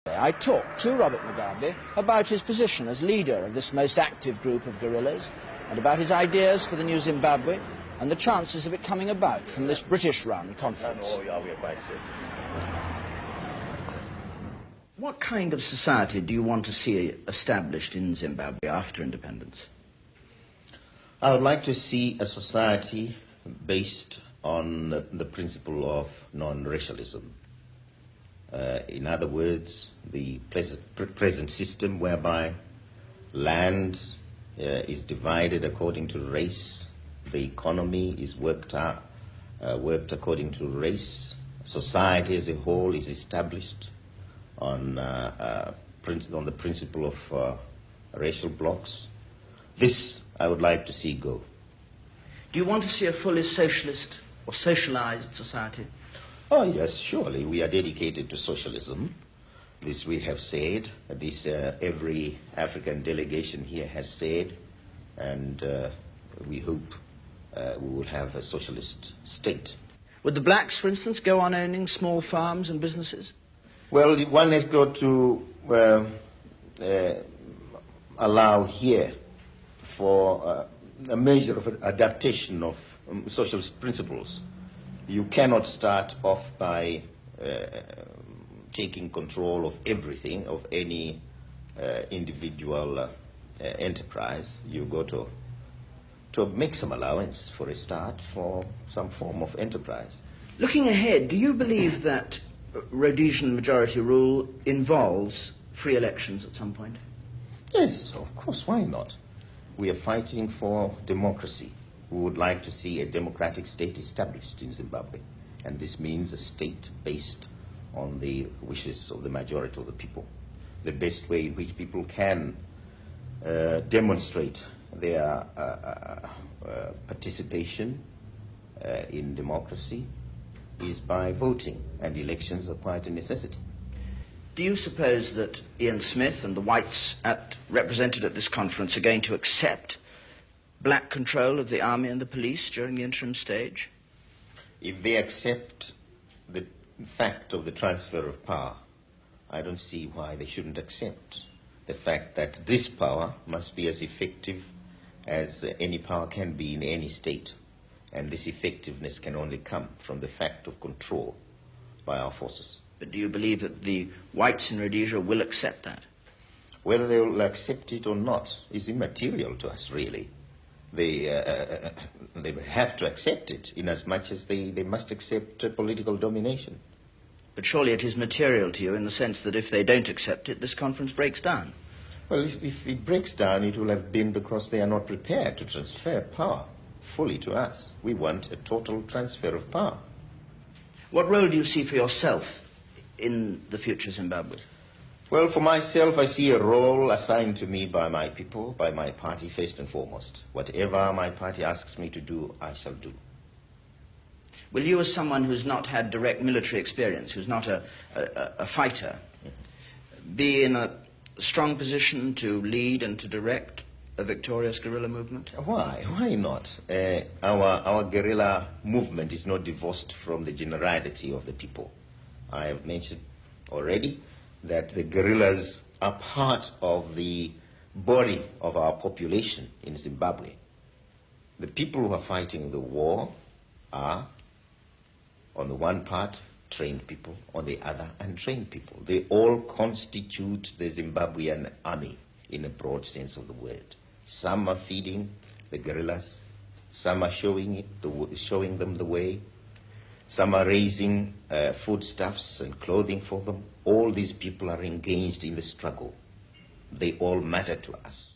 I talked to Robert Mugabe about his position as leader of this most active group of guerrillas and about his ideas for the new Zimbabwe and the chances of it coming about from this British-run conference. What kind of society do you want to see established in Zimbabwe after independence? I would like to see a society based on the principle of non-racialism. In other words, the present system whereby land is divided according to race, the economy is worked according to race, society as a whole is established on the principle of racial blocks. This I would like to see go. Do you want to see a fully socialist or socialized society? Oh, yes, surely. We are dedicated to socialism. This we have said. This every African delegation here has said. And we hope we will have a socialist state. Would the blacks, for instance, go on owning small farms and businesses? Well, one has got to allow here for a measure of adaptation of socialist principles. You cannot start off by taking control of everything, of any individual enterprise. You got to make some allowance for a start for some form of enterprise. Looking ahead, do you believe that Rhodesian majority rule involves free elections at some point? Yes, of course, why not? We are fighting for democracy. We would like to see a democratic state established in Zimbabwe, and this means a state based on the wishes of the majority of the people. The best way in which people can demonstrate their participation in democracy is by voting, and elections are quite a necessity. Do you suppose that Ian Smith and the whites represented at this conference are going to accept black control of the army and the police during the interim stage? If they accept the fact of the transfer of power, I don't see why they shouldn't accept the fact that this power must be as effective as any power can be in any state. And this effectiveness can only come from the fact of control by our forces. But do you believe that the whites in Rhodesia will accept that? Whether they will accept it or not is immaterial to us, really. They have to accept it inasmuch as they must accept political domination. But surely it is material to you in the sense that if they don't accept it, this conference breaks down. Well, if it breaks down, it will have been because they are not prepared to transfer power fully to us. We want a total transfer of power. What role do you see for yourself in the future Zimbabwe? Well, for myself, I see a role assigned to me by my people, by my party, first and foremost. Whatever my party asks me to do, I shall do. Will you, as someone who's not had direct military experience, who's not a fighter, be in a strong position to lead and to direct a victorious guerrilla movement? Why? Why not? Our guerrilla movement is not divorced from the generality of the people. I have mentioned already that the guerrillas are part of the body of our population in Zimbabwe. The people who are fighting the war are, on the one part, trained people, on the other, untrained people. They all constitute the Zimbabwean army in a broad sense of the word. Some are feeding the guerrillas, some are showing them the way, some are raising foodstuffs and clothing for them. All these people are engaged in the struggle. They all matter to us.